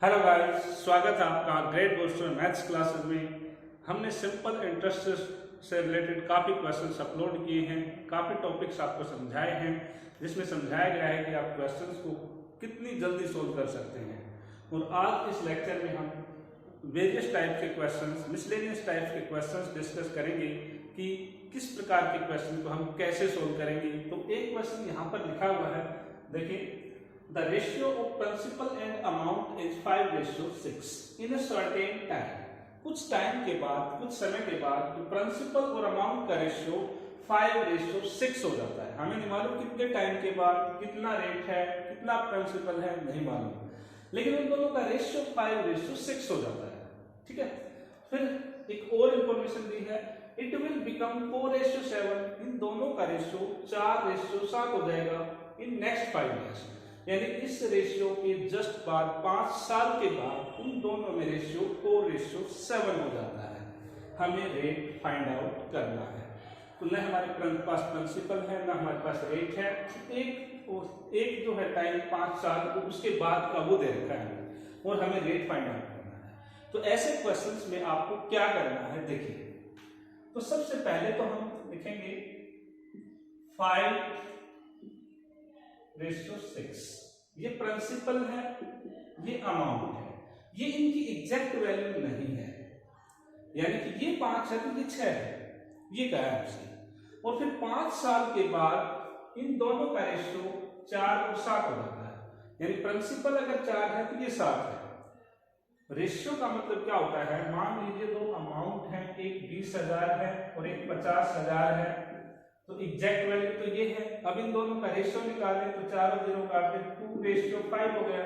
Hello guys, स्वागत है आपका ग्रेट बूस्टर मैथ्स क्लासेस में। हमने सिंपल इंटरेस्ट से रिलेटेड काफ़ी क्वेश्चंस अपलोड किए हैं, काफ़ी टॉपिक्स आपको समझाए हैं, जिसमें समझाया गया है कि आप क्वेश्चंस को कितनी जल्दी सोल्व कर सकते हैं। और आज इस लेक्चर में हम वेरियस टाइप के क्वेश्चंस, मिसलेनियस टाइप के क्वेश्चंस डिस्कस करेंगे कि किस प्रकार के क्वेश्चन को हम कैसे सोल्व करेंगे। तो एक क्वेश्चन यहाँ पर लिखा हुआ है, देखिए, the ratio of principal and amount is 5:6 in a certain time। कुछ टाइम के बाद, कुछ समय के बाद प्रिंसिपल और अमाउंट का रेशियो 5:6 हो जाता है। हमें नहीं मालूम कितने टाइम के बाद कितना रेट है, कितना प्रिंसिपल है, नहीं मालूम, लेकिन उन दोनों का रेशियो 5:6 हो जाता है। ठीक है, फिर एक और इंफॉर्मेशन दी है, इट विल बिकम 4:7। इन दोनों का रेशियो 4:7 हो जाएगा इन नेक्स्ट 5 ईयर्स। यानी इस रेशियो के जस्ट बाद 5 साल के बाद उन दोनों में रेशियो 4:7 हो जाता है। हमें रेट फाइंड आउट करना है। तो न हमारे पास प्रिंसिपल है, न हमारे पास रेट है। एक जो है टाइम 5 साल, तो उसके बाद का वो दे रखा है और हमें रेट फाइंड आउट करना है। तो ऐसे क्वेश्चंस में आपको क्या करना है, देखिए। तो सबसे पहले तो हम लिखेंगे 5:6। ये प्रिंसिपल है, ये अमाउंट है, ये इनकी एग्जैक्ट वैल्यू नहीं है। यानी कि ये 5 है तो ये 6 है, ये क्या है उसकी। और फिर 5 साल के बाद इन दोनों का रेशियो 4 और 7 हो जाता है। यानी प्रिंसिपल अगर 4 है तो ये 7 है। रेशियो का मतलब क्या होता है, मान लीजिए दो अमाउंट है, एक 20,000 है और एक 50,000 है, तो एग्जैक्ट वैल्यू तो ये है। अब इन दोनों का रेशियो निकालें तो 4 और 0 काटे 2:5 हो गया।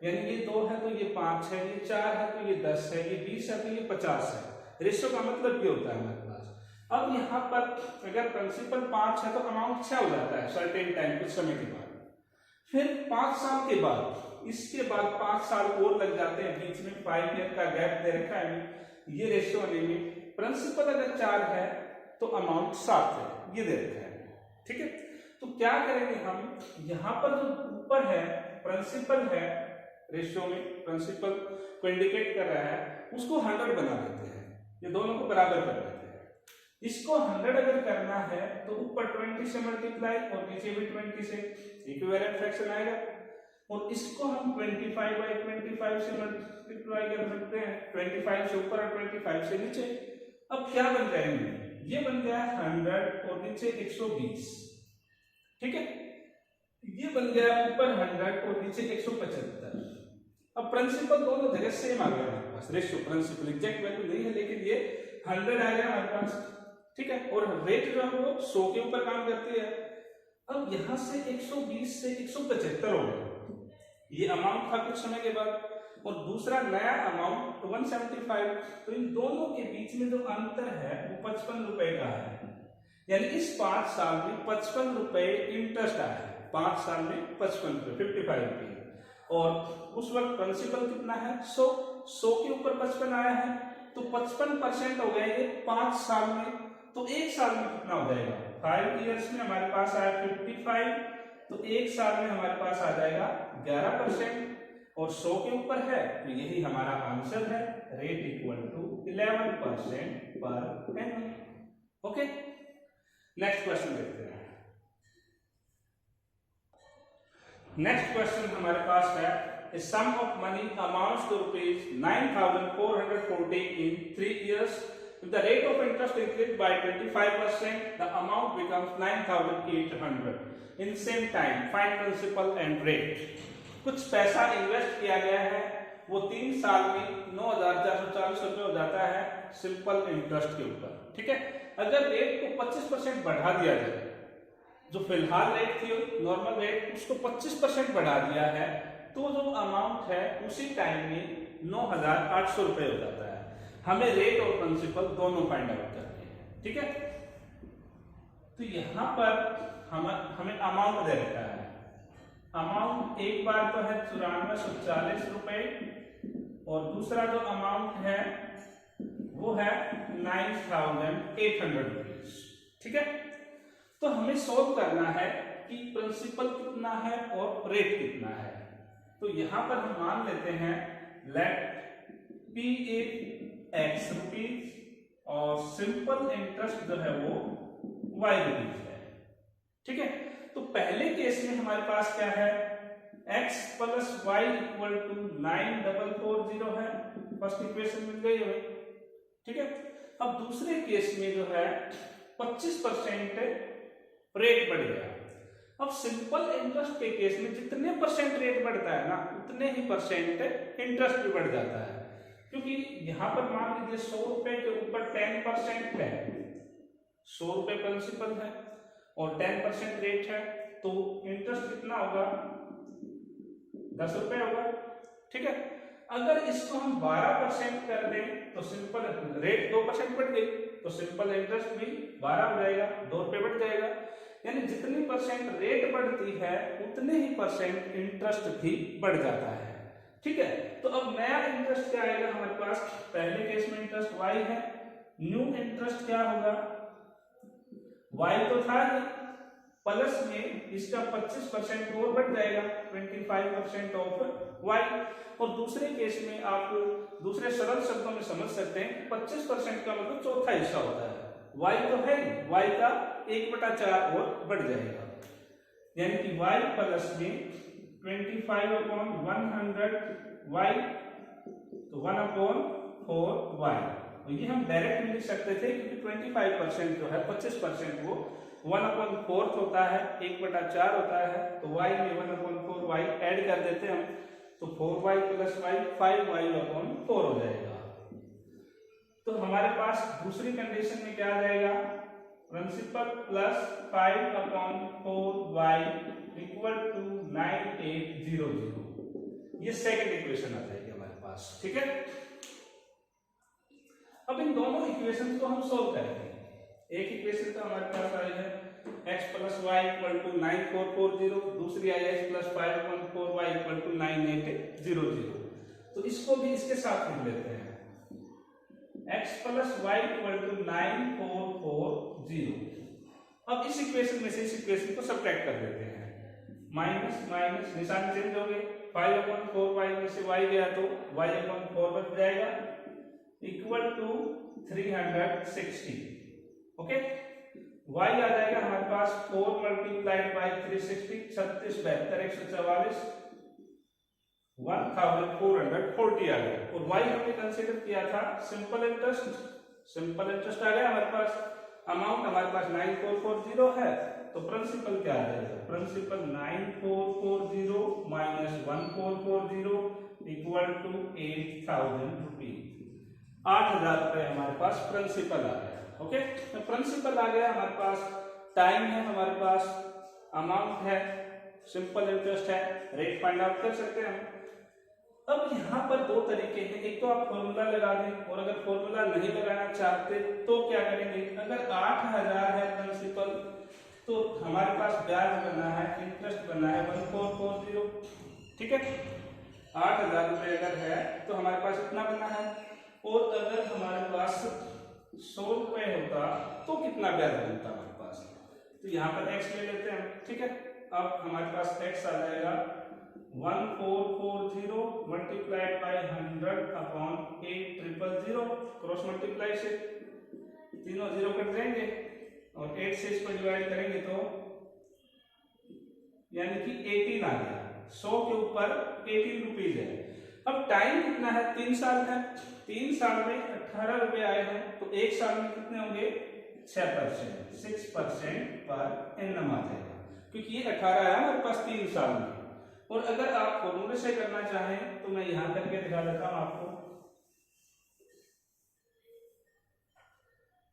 यानी ये 2 है तो ये 5 है, ये 4 है तो ये 10 है, ये 20 है तो ये 50 है। रेशियो का मतलब ये होता है हमारे पास। अब यहाँ पर अगर प्रिंसिपल 5 है तो अमाउंट 6 हो जाता है सर्टेन टाइम, कुछ समय के बाद। फिर 5 साल के बाद, इसके बाद 5 साल और लग जाते हैं, बीच में 5 ईयर का गैप दे रखा है ये रेशियो आने में। प्रिंसिपल अगर 4 है तो अमाउंट 7 है, ये दे रखा है। ठीक है, तो क्या करेंगे हम, यहाँ पर जो ऊपर है प्रिंसिपल है, रेशियो में प्रिंसिपल को इंडिकेट कर रहा है, उसको 100 बना देते हैं। ये दोनों को बराबर कर देते हैं। इसको 100 अगर करना है तो ऊपर 20 से मल्टीप्लाई और नीचे भी 20 से, इक्विवेलेंट फ्रैक्शन आएगा। और इसको हम 25/25 से मल्टीप्लाई कर सकते हैं, 25 से ऊपर और 25 से नीचे। अब क्या बन जाएंगे, ये बन गया 100 और नीचे 120। ठीक है, ये बन गया ऊपर 100 और नीचे 175। अब प्रिंसिपल दोनों जगह सेम आ गया हमारे पास, रेशियो प्रिंसिपल एग्जैक्ट वैल्यू नहीं है, लेकिन ये 100 आ गया हमारे पास। ठीक है, और रेट जो है वो 100 के ऊपर काम करती है। अब यहां से 120 से 175 हो गया, ये अमाउंट था कुछ समय के बाद, और दूसरा नया अमाउंट 175। तो इन दोनों के बीच में जो अंतर है वो 55 रुपए का है। यानी इस 5 साल में 55 रुपए इंटरेस्ट आया है। 5 साल में 55 रुपए, 55 रुपए। और उस वक्त प्रिंसिपल कितना है, 100 के ऊपर 55 आया है, तो 55% हो गए ये 5 साल में। तो एक साल में कितना हो जाएगा, 5 ईयर्स में हमारे पास आया 55, तो एक साल में हमारे पास आ जाएगा 11%। और 100 के ऊपर है तो यही हमारा आंसर है, rate equal to 11% per annum. Okay, next question देखते हैं। नेक्स्ट क्वेश्चन हमारे पास है, a sum of money amounts to rupees 9,440 in 3 years. If the rate of interest increased by 25%, the amount becomes 9,800 in same time. Find principal and rate. कुछ पैसा invest किया गया है, वो 3 साल में 9,440 रुपए हो जाता है सिंपल इंटरेस्ट के ऊपर। ठीक है, अगर रेट को 25% बढ़ा दिया जाए, जो फिलहाल रेट थी नॉर्मल रेट, उसको 25% बढ़ा दिया है, तो जो अमाउंट है उसी टाइम में 9,800 रुपए हो जाता है। हमें रेट और प्रिंसिपल दोनों फाइंड आउट करने हैं। ठीक है, तो यहां पर हमें अमाउंट दे रखा है। अमाउंट एक बार तो है 9440 रुपए, और दूसरा जो अमाउंट है वो है 9,800 रुपीज। ठीक है, तो हमें सॉल्व करना है कि प्रिंसिपल कितना है और रेट कितना है। तो यहां पर हम मान लेते हैं लेट पी एक्स रुपीज और सिंपल इंटरेस्ट जो है वो वाई रुपीज है। ठीक है, तो पहले केस में हमारे पास क्या है, x plus y equal to 9440 है, फर्स्ट इक्वेशन मिल गई हमें। ठीक है, अब दूसरे केस में जो है 25% रेट बढ़ गया। अब सिंपल इंटरेस्ट के केस में जितने परसेंट रेट बढ़ता है ना, उतने ही परसेंट इंटरेस्ट भी बढ़ जाता है, क्योंकि यहां पर मान लीजिए 100 रुपए के ऊपर 10% है, 100 रुपए प्रिंसिपल है और 10% रेट है, तो इंटरेस्ट कितना होगा, 10 रुपए होगा। ठीक है, अगर इसको हम 12% कर दें तो सिंपल रेट 2% बढ़ गई, तो सिंपल इंटरेस्ट भी 12 हो जाएगा, 2 रुपए बढ़ जाएगा। यानी जितनी परसेंट रेट बढ़ती है उतने ही परसेंट इंटरेस्ट भी बढ़ जाता है। ठीक है, तो अब नया इंटरेस्ट क्या आएगा हमारे पास, पहले केस में इंटरेस्ट y है, न्यू इंटरेस्ट क्या होगा, y तो था ही, प्लस में इसका 25% और बढ़ जाएगा, 25% ऑफ y। और दूसरे केस में आप दूसरे सरल शब्दों में समझ सकते हैं, 25% का मतलब चौथा हिस्सा होता है, y तो है ही, y का 1/4 और बढ़ जाएगा, यानी कि y प्लस में 25/100 y, तो 1/4y। तो ये हम डायरेक्ट में लिख सकते थे, क्योंकि 25% जो है 25% वो 1/4 होता है, 1/4 होता है, तो y में 1/4y ऐड कर देते हैं हम, तो 4y प्लस y 5y/4 हो जाएगा। तो हमारे पास दूसरी कंडीशन में क्या आ जाएगा, principal plus 5/4y equal to 9800, ये सेकंड इक्वेशन आ जाएगी हमारे पास। ठीक है, अब इन दोनों इक्वेशन को हम सोल्व करेंगे। एक इक्वेशन तो हमारे पास आई है x plus y equal to 9440, दूसरी आई x plus 5/4y equal to 9800। तो इसको भी इसके साथ लिख लेते हैं, x plus y equal to 9440। अब इस इक्वेशन में से इस इक्वेशन को सब्ट्रैक्ट कर देते हैं, माइनस माइनस निशान चेंज हो गए, 5/4y में से y गया तो y/4 बच जाएगा, इक्वल टू 360। ओके, y आ जाएगा हमारे पास 4 मल्टीप्लाइड बाई 360, 36 72 144, 1440 आ गया। और y हमने कंसीडर किया था सिंपल इंटरेस्ट, सिंपल इंटरेस्ट आ गया हमारे पास, अमाउंट हमारे पास 9440 है, तो प्रिंसिपल क्या आ जाएगा, principal 9440 minus 1440 equal to 8000 rupees, 8000 रुपए हमारे पास प्रिंसिपल आ गया। ओके, तो प्रिंसिपल आ गया हमारे पास, टाइम है हमारे पास, अमाउंट है, सिंपल इंटरेस्ट है, रेट फाइंड आउट कर सकते हैं हम। अब यहाँ पर दो तरीके हैं, एक तो आप फॉर्मूला लगा दें, और अगर फॉर्मूला नहीं लगाना चाहते तो क्या करेंगे, अगर 8000 है प्रिंसिपल तो हमारे पास ब्याज बना है, इंटरेस्ट बना है 1440। ठीक है, 8000 रुपए अगर है तो हमारे पास इतना बना है, और अगर हमारे पास 100 रुपए होता तो कितना ब्याज बनता हमारे पास, तो यहाँ पर x ले लेते हैं। ठीक है, अब हमारे पास x आ जाएगा 1440 मल्टीप्लाइड बाई 100/8000, क्रॉस मल्टीप्लाई से तीनों जीरो कट जाएंगे, और 8 से इसको डिवाइड करेंगे तो यानी कि 18 आ गया, 100 के ऊपर 18 रुपीज है। अब टाइम कितना है, 3 साल है, 3 साल में 18 रुपए आए हैं, तो एक साल में कितने होंगे, 6%, 6% पर एनम आ जाएगा, क्योंकि ये 18 आया हमारे पास 3 साल में। और अगर आप फॉर्मूले से करना चाहें तो मैं यहां करके दिखा देता हूं आपको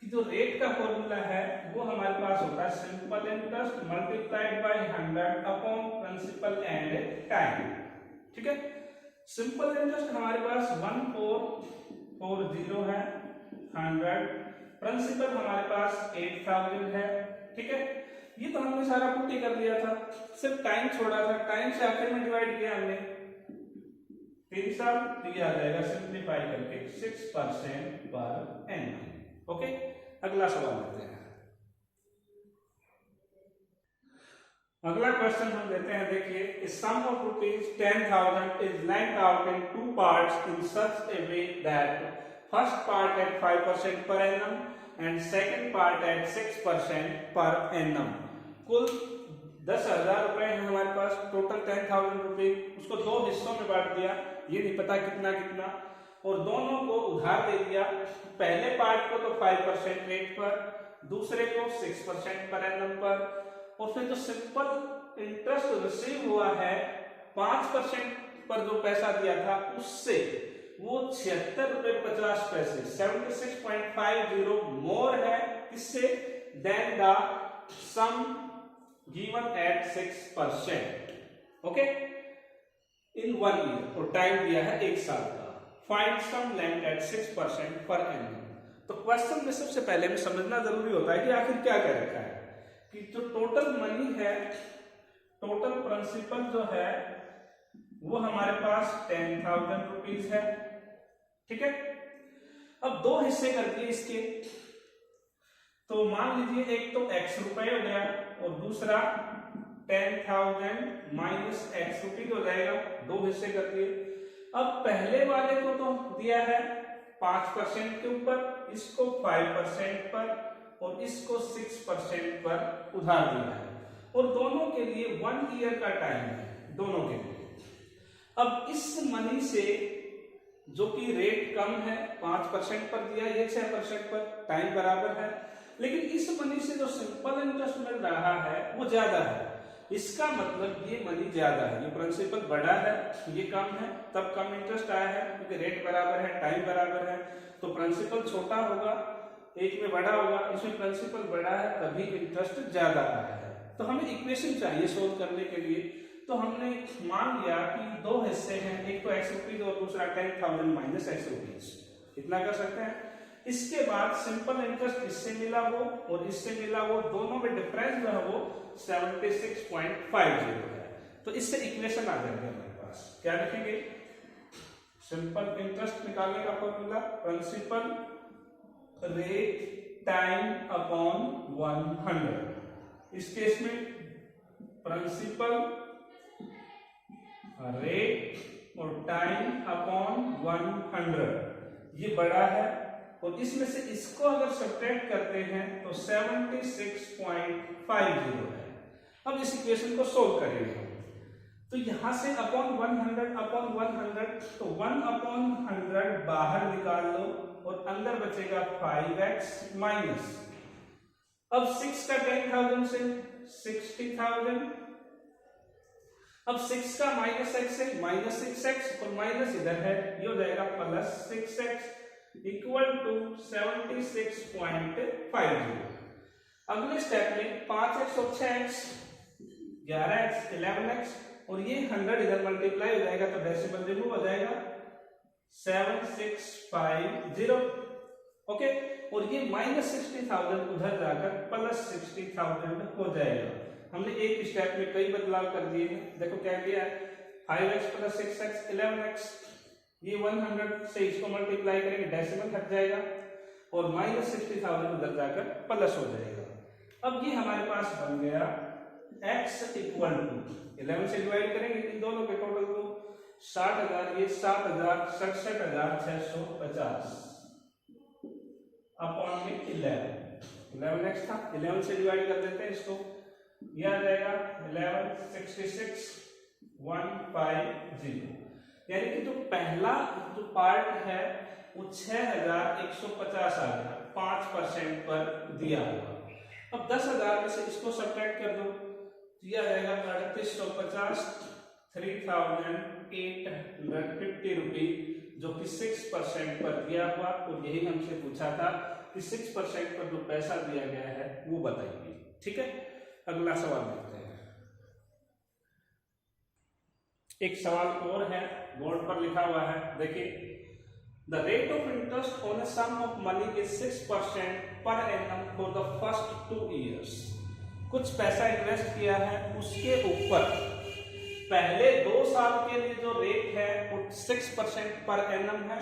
कि जो रेट का फॉर्मूला है वो हमारे पास होता है simple interest multiplied by 100 upon principal and time. ठीक है, सिंपल इंटरेस्ट हमारे पास 1440 है, 100, प्रिंसिपल हमारे पास 8000 है। ठीक है, ये तो हमने सारा पुट्टी कर दिया था, सिर्फ टाइम छोड़ा था, टाइम से आखिर में डिवाइड किया हमने 3 साल, तो ये आ जाएगा सिंप्लीफाई करके 6% पर एनम। ओके, अगला सवाल लेते हैं। अगला क्वेश्चन हम लेते हैं, देखिए, some of ₹10,000 is lent out in 2 parts in such a way that first part at 5% per annum and second part at 6% per annum. कुल 10,000 रुपए है हमारे पास, टोटल 10,000 रुपए, उसको 2 हिस्सों में बांट दिया, ये नहीं पता कितना कितना, और दोनों को उधार दे दिया। पहले पार्ट को तो 5% रेट पर, दूसरे को 6% पर एनम पर, और फिर जो सिंपल इंटरेस्ट रिसीव हुआ है 5% पर जो पैसा दिया था उससे वो 76 रुपए 50 पैसे 76.50 मोर है, किससे, then the sum given at 6%, okay, in 1 year, और टाइम दिया है 1 साल का। Find some lent eight 6% per annum. तो क्वेश्चन में सबसे पहले में समझना जरूरी होता है कि आखिर क्या कह रखा है, कि जो टोटल मनी है, टोटल प्रिंसिपल जो है वो हमारे पास 10,000 रुपीज है, ठीक है। अब 2 हिस्से कर दिए इसके, तो मान लीजिए एक तो x रुपए हो गया और दूसरा 10,000 माइनस x रुपीज हो जाएगा, 2 हिस्से कर दिए। अब पहले वाले को तो दिया है 5% के ऊपर, इसको 5% पर और इसको 6% पर उधार दिया है, और दोनों के लिए 1 ईयर का टाइम है, दोनों के लिए। अब इस मनी से जो कि रेट कम है, 5% पर दिया, ये 6% पर, टाइम बराबर है, लेकिन इस मनी से जो सिंपल इंटरेस्ट मिल रहा है वो ज्यादा है। इसका मतलब ये मनी ज्यादा है, ये प्रिंसिपल बड़ा है, ये कम है, तब कम इंटरेस्ट आया है, क्योंकि रेट बराबर है, टाइम बराबर है, तो प्रिंसिपल छोटा होगा, एक में बड़ा होगा, इसमें प्रिंसिपल बड़ा है, तभी इंटरेस्ट ज्यादा आया है। तो हमें इक्वेशन चाहिए सोल्व करने के लिए, तो हमने मान लिया कि 2 हिस्से हैं, एक तो x रुपीज और दूसरा 10,000 माइनस x रुपीज, इतना कर सकते हैं। इसके बाद सिंपल इंटरेस्ट इससे मिला वो और इससे मिला वो, दोनों में डिफरेंस जो है वो 76.50 है। तो इससे इक्वेशन आ जाएगी हमारे पास, क्या लिखेंगे, सिंपल इंटरेस्ट निकालने का formula, principal rate time upon 100। इस केस में प्रिंसिपल रेट और टाइम अपॉन 100, ये बड़ा है, और इसमें से इसको अगर सब्ट्रैक्ट करते हैं तो 76.50 है। अब इस इक्वेशन को सोल्व करेंगे, तो यहां से अपॉन 100, तो 1/100 बाहर निकाल लो और अंदर बचेगा 5x माइनस, अब 6 का 10,000 से 60,000, अब 6 का माइनस x है, माइनस 6x, और माइनस इधर है, ये हो जाएगा प्लस 6x इक्वल टू 76.50। अगले स्टेप में 5x और 6x 11x 11x, और ये 100 इधर मल्टीप्लाई हो जाएगा तो डेसिमल रिमूव हो जाएगा 7650, ओके, और ये माइनस 60,000 उधर जाकर प्लस 60,000 हो जाएगा। हमने एक स्टेप में कई बदलाव कर दिए हैं, देखो क्या किया है, 5x प्लस 6x 11x, ये 100 से इसको मल्टीप्लाई करेंगे, डेसिमल हट जाएगा, और माइनस 60,000 उधर जाकर प्लस हो जाएगा। अब ये हमारे पास बन गया x इक्वल टू 11 से डिवाइड करेंगे इन दोनों के टोटल को, 60,000, ये 7,67,650 अपॉन में 11x था, 11 से डिवाइड कर देते हैं इसको, यह आ जाएगा 1166,150, यानी कि जो पहला जो पार्ट है वो 6,150 आ गया, 5% पर दिया हुआ। अब 10,000 में से इसको सब्ट्रैक्ट कर दो, दिया जाएगा 3,850, 3,850 रुपीज, जो कि 6% पर दिया हुआ, और यही हमसे पूछा था कि 6% पर जो पैसा दिया गया है वो बताइए, ठीक है। अगला सवाल देखते हैं, एक सवाल और है, बोर्ड पर लिखा हुआ है, देखिए, the rate of interest on a sum of money is 6% per annum for the first 2 years. कुछ पैसा इन्वेस्ट किया है, उसके ऊपर पहले 2 साल के लिए जो रेट है वो 6% पर एनम है,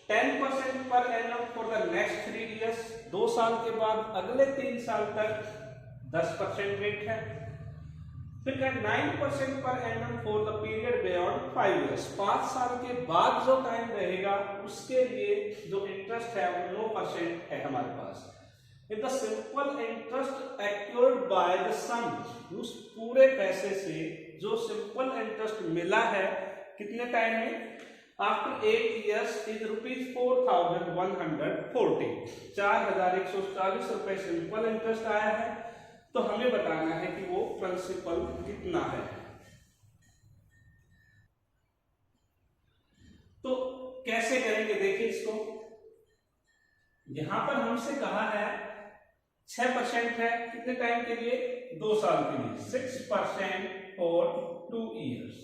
10% पर annum for the next 3 years, 2 साल के बाद अगले 3 साल तक 10% रेट है, फिर 9% पर annum for the period beyond 5 years, 5 साल के बाद जो टाइम रहेगा उसके लिए जो इंटरेस्ट है वो 9% है हमारे पास। If the simple interest accrued by the sum, उस पूरे पैसे से जो सिंपल इंटरेस्ट मिला है कितने टाइम में, आफ्टर 8 इयर्स इज ₹4140, 4140 रुपए सिंपल इंटरेस्ट आया है। तो हमें बताना है कि वो प्रिंसिपल कितना है। तो कैसे करेंगे देखिए इसको, यहां पर हमसे कहा है 6% है कितने टाइम के लिए, 2 साल के लिए, 6% फॉर 2 इयर्स।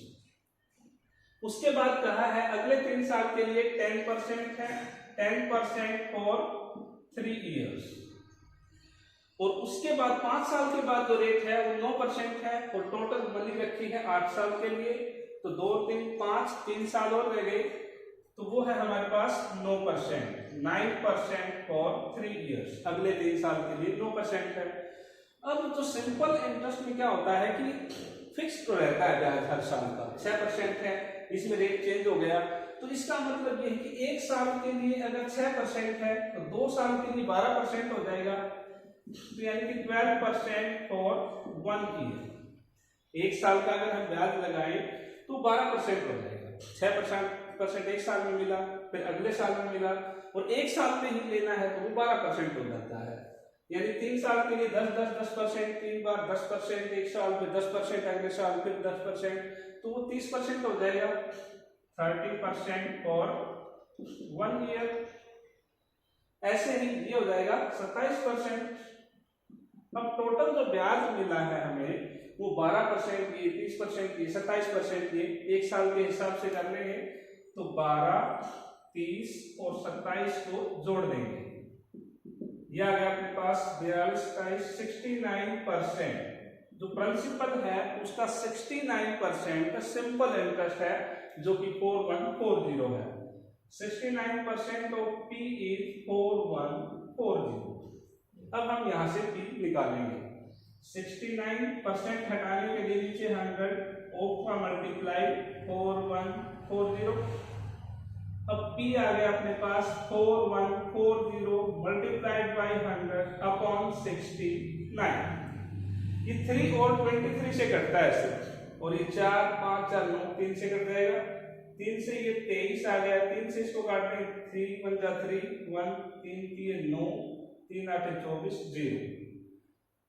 उसके बाद कहा है अगले 3 साल के लिए 10% है, 10% फॉर 3 इयर्स। और उसके बाद 5 साल के बाद जो रेट है वो 9% है, और टोटल मनी रखी है 8 साल के लिए। तो 2 3 5 3 साल और रह गए, तो वो है हमारे पास 9%, 9% फॉर 3 इयर्स, अगले 3 साल के लिए 9% है। अब जो सिंपल इंटरेस्ट में क्या होता है कि फिक्स तो रहता है ब्याज हर साल का, 6% है, इसमें रेट चेंज हो गया। तो इसका मतलब ये है कि 1 साल के लिए अगर 6% है तो 2 साल के लिए 12% हो जाएगा, तो यानी कि 12% फॉर 1 ईयर। 1 साल का अगर हम ब्याज लगाएं तो 12% हो जाएगा, 6% 1 साल में मिला, फिर अगले साल में मिला, और 1 साल में ही लेना है तो वो 12% हो जाता है। यानी 3 साल के लिए 10% 3 बार 10%, 1 साल, फिर 10% अगले साल, फिर 10%, तो वो 30% हो जाएगा, 30% फॉर 1 ईयर। ऐसे ही ये हो जाएगा 27%। अब टोटल जो ब्याज मिला है हमें वो 12% की, 30% की, 27% की, 1 साल के हिसाब से कर लेंगे तो 12, 30 और 27 को जोड़ देंगे, यह आ गया अपने पास 42, 69%। जो प्रिंसिपल है उसका 69% सिंपल इंटरेस्ट है जो कि 4140 है। 69% ऑफ P इज 4140। अब हम यहां से P निकालेंगे, 69% हटाने के लिए नीचे 100, ऑफ का मल्टीप्लाई 4140। अब P आ गया अपने पास 4140 मल्टीप्लाइड बाई 100 अपॉन 69। ये 3 और 23 से कटता है सिर्फ, और ये 4 5 4 9 3 से कट जाएगा, 3 से ये 23 आ गया, 3 से इसको काटें 3 1 जा 3 1 3 3 9 3 8 24 0,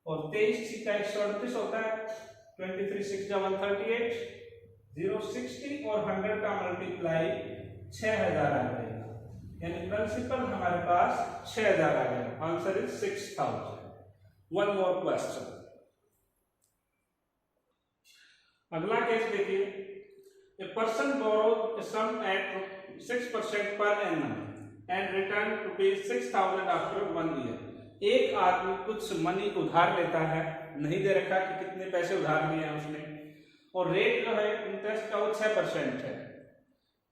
और 23 6 का 138 होता है, 23 6 जा 138 0 60, और 100 का मल्टीप्लाई 6000 आ जाएगा, यानी प्रिंसिपल हमारे पास 6000 आ गया। Answer is 6000। One more question, अगला केस देखिए, a person borrows sum at 6% per annum and return ₹6000 after 1 year. एक आदमी कुछ मनी उधार लेता है, नहीं दे रखा कि कितने पैसे उधार लिए हैं उसने, और रेट जो है इंटरेस्ट का वो 6% है,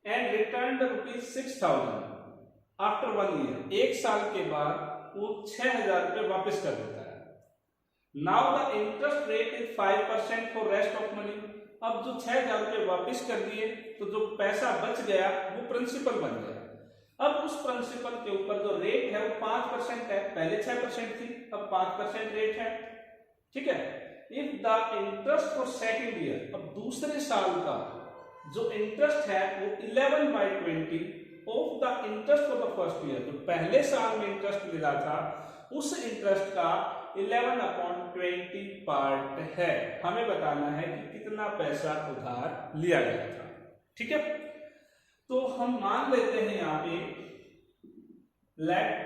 एंड रिटर्न ₹6000 आफ्टर 1 ईयर, 1 साल के बाद वो 6000 रुपये वापस कर देता है। Now the interest rate is 5% for rest of money. अब जो 6000 रुपये वापस कर दिए तो जो पैसा बच गया वो प्रिंसिपल बन गया। अब उस प्रिंसिपल के ऊपर जो रेट है वो 5% है, पहले 6% थी, अब 5% रेट है, ठीक है। If the interest for second year, अब दूसरे साल का जो इंटरेस्ट है वो 11/20 of the interest for the first year, तो पहले साल में इंटरेस्ट मिला था उस इंटरेस्ट का 11/20 पार्ट है। हमें बताना है कि कितना पैसा उधार लिया गया था, ठीक है। तो हम मान लेते हैं यहाँ पे लेट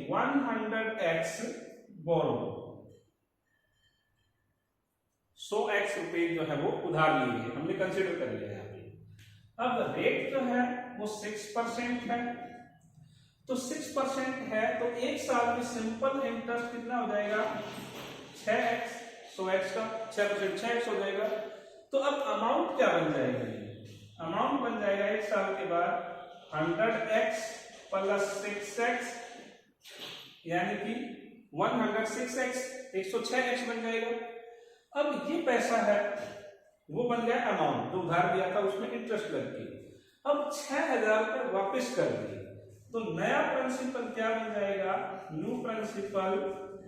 ₹100x बोरो, 100x रुपए जो है वो उधार लिए गए, हमने कंसिडर कर लिया यहाँ पे। अब रेट जो है वो 6% है, तो 6% है तो 1 साल में सिंपल इंटरेस्ट कितना हो जाएगा, 6x, 100x का 6% 6x हो जाएगा। तो अब अमाउंट क्या बन जाएगा, अमाउंट बन जाएगा 1 साल के बाद 100x प्लस 6x, यानी कि 106x 106x बन जाएगा। अब ये पैसा है वो बन गया अमाउंट जो उधार दिया था उसमें इंटरेस्ट लग के। अब 6000 रुपये वापस कर दिए तो नया प्रिंसिपल क्या बन जाएगा, न्यू प्रिंसिपल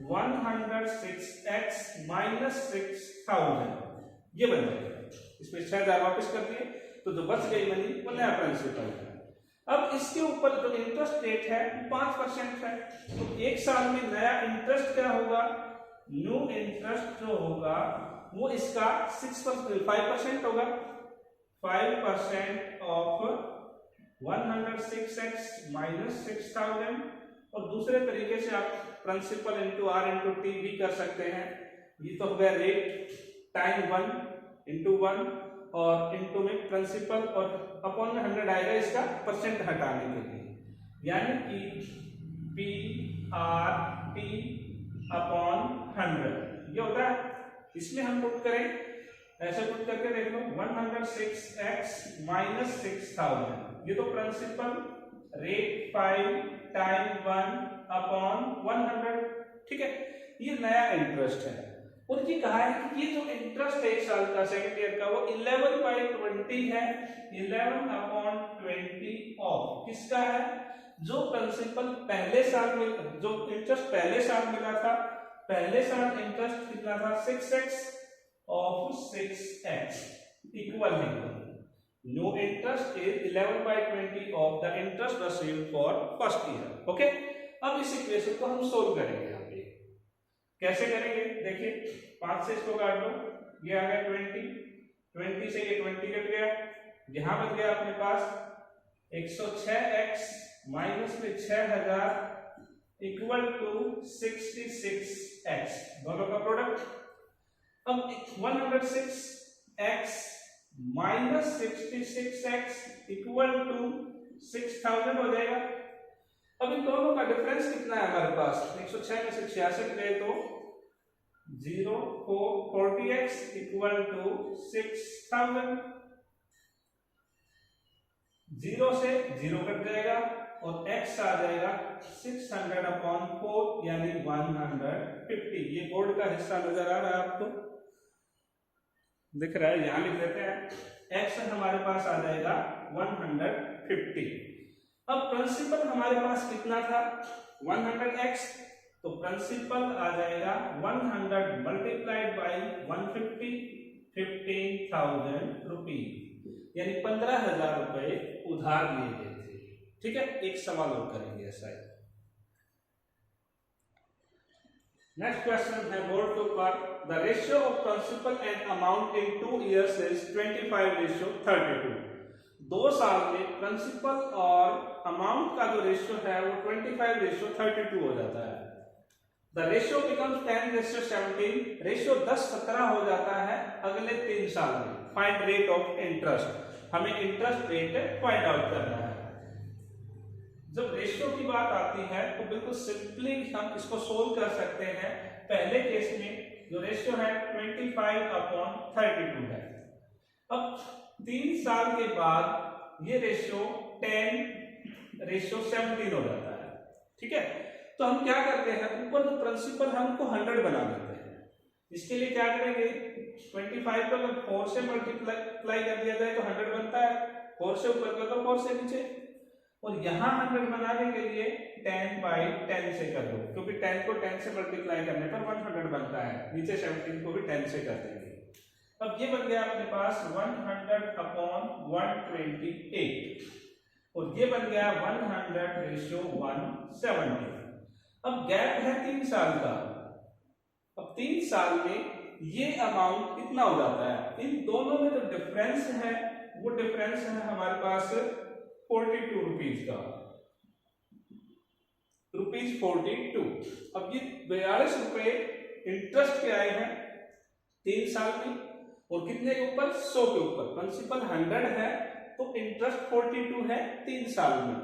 106x माइनस 6000 ये बन जाएगा। इसमें 6000 वापस कर दिए तो जो बच गई मनी वो नया प्रिंसिपल है। अब इसके ऊपर जो इंटरेस्ट रेट है 5% है तो एक साल में नया इंटरेस्ट क्या होगा, न्यू इंटरेस्ट जो होगा वो इसका 5% होगा। 5% ऑफ 106x माइनस 6000 और दूसरे तरीके से आप principal into R into T भी कर सकते हैं। ये तो हो गया रेट टाइम 1 इंटू 1 और इंटू में प्रिंसिपल और अपॉन में 100 आएगा इसका परसेंट हटाने के लिए, यानी कि पी आर टी अपॉन 100 ये होता है। इसमें हम पुट करें, ऐसे पुट करके देख लो 106x माइनस 6000 ये तो प्रिंसिपल रेट 5 टाइम 1 अपॉन 100, ठीक है। ये नया इंटरेस्ट है और ये कहा है कि ये जो इंटरेस्ट है एक साल का सेकंड ईयर का वो 11/20 है। 11 अपॉन 20 ऑफ किसका है, जो प्रिंसिपल पहले साल में, जो इंटरेस्ट पहले साल मिला था, पहले साल इंटरेस्ट कितना था 6x ऑफ 6x इक्वल है new interest is 11/20 of the interest received for first year. Okay, अब इस इक्वेशन को हम सोल्व करेंगे। यहाँ पे कैसे करेंगे देखिए, 5 से इसको काट दो, ये आ गया 20 से ये 20 कट गया, यहां बन गया अपने पास 106x माइनस में 6000 इक्वल टू 66x दोनों का प्रोडक्ट। अब 106x minus 66x equal to 6000 हो जाएगा। अब इन दोनों का डिफरेंस कितना है हमारे पास, 106 में से 66 गए तो 40x इक्वल टू 6000, 0 से 0 कट जाएगा और x आ जाएगा 600 अपॉन 4 यानी 150। ये बोर्ड का हिस्सा नजर आ रहा है आपको, दिख रहा है, यहां लिख देते हैं। x हमारे पास आ जाएगा 150। अब प्रिंसिपल हमारे पास कितना था 100x, तो प्रिंसिपल आ जाएगा 100 मल्टीप्लाइड बाई 150 15,000 रुपीज यानी 15,000 रुपए उधार लिए गए थे। ठीक है, एक सवाल और करेंगे ऐसा ही। नेक्स्ट क्वेश्चन है बोर्ड के ऊपर, the ratio of principal and amount in 2 years is 25:32। 2 साल में प्रिंसिपल और अमाउंट का जो रेशियो है वो 25:32 हो जाता है। द रेशियो बिकम्स 10:17, रेशियो 10:17 हो जाता है अगले 3 साल में। फाइंड रेट ऑफ इंटरेस्ट, हमें इंटरेस्ट रेट फाइंड आउट करना है। जब रेशियो की बात आती है तो बिल्कुल सिंपली हम इसको सोल्व कर सकते हैं। पहले केस में जो रेशियो है 25/32 है। अब 3 साल के बाद ये रेशियो 10:17 हो जाता है। ठीक है, तो हम क्या करते हैं, ऊपर जो प्रिंसिपल है हमको 100 बना देते हैं। इसके लिए क्या करेंगे, 25 को अगर 4 से मल्टीप्लाई कर दिया जाए तो 100 बनता है, 4 से ऊपर कर दो 4 से नीचे, और यहाँ 100 बनाने के लिए 10/10 से कर दो, क्योंकि 10 को 10 से मल्टीप्लाई करने पर 100 बनता है। नीचे 17 को भी 10 से कर देंगे। अब ये बन गया अपने पास 100/128 और ये बन गया 100:170। अब गैप है 3 साल का। अब 3 साल में ये अमाउंट कितना हो जाता है, इन दोनों में जो डिफरेंस है वो डिफरेंस है हमारे पास 42 रुपीज का, ₹42। अब ये 42 रुपए इंटरेस्ट के आए हैं 3 साल में, और कितने के ऊपर, 100 के ऊपर। प्रिंसिपल 100 है तो इंटरेस्ट 42 है 3 साल में,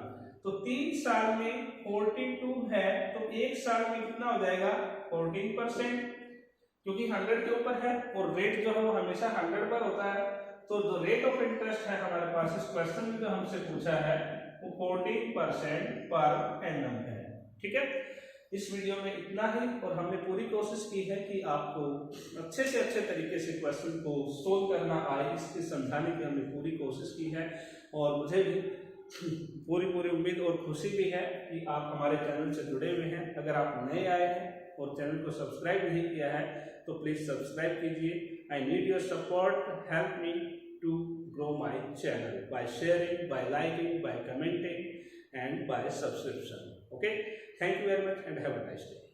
तो 3 साल में 42 है तो 1 साल में कितना हो जाएगा 14%, क्योंकि 100 के ऊपर है और रेट जो है वो हमेशा 100 पर होता है। तो जो रेट ऑफ इंटरेस्ट है हमारे पास इस क्वेश्चन में जो हमसे पूछा है वो 14% पर एनम है। ठीक है, इस वीडियो में इतना ही, और हमने पूरी कोशिश की है कि आपको अच्छे से अच्छे तरीके से क्वेश्चन को सोल्व करना आए, इसके समझाने की हमने पूरी कोशिश की है। और मुझे भी पूरी उम्मीद और खुशी भी है कि आप हमारे चैनल से जुड़े हुए हैं। अगर आप नए आए हैं और चैनल को सब्सक्राइब नहीं किया है तो प्लीज़ सब्सक्राइब कीजिए। I need your support, help me to grow my channel by sharing, by liking, by commenting and by subscription. Okay, thank you very much and have a nice day.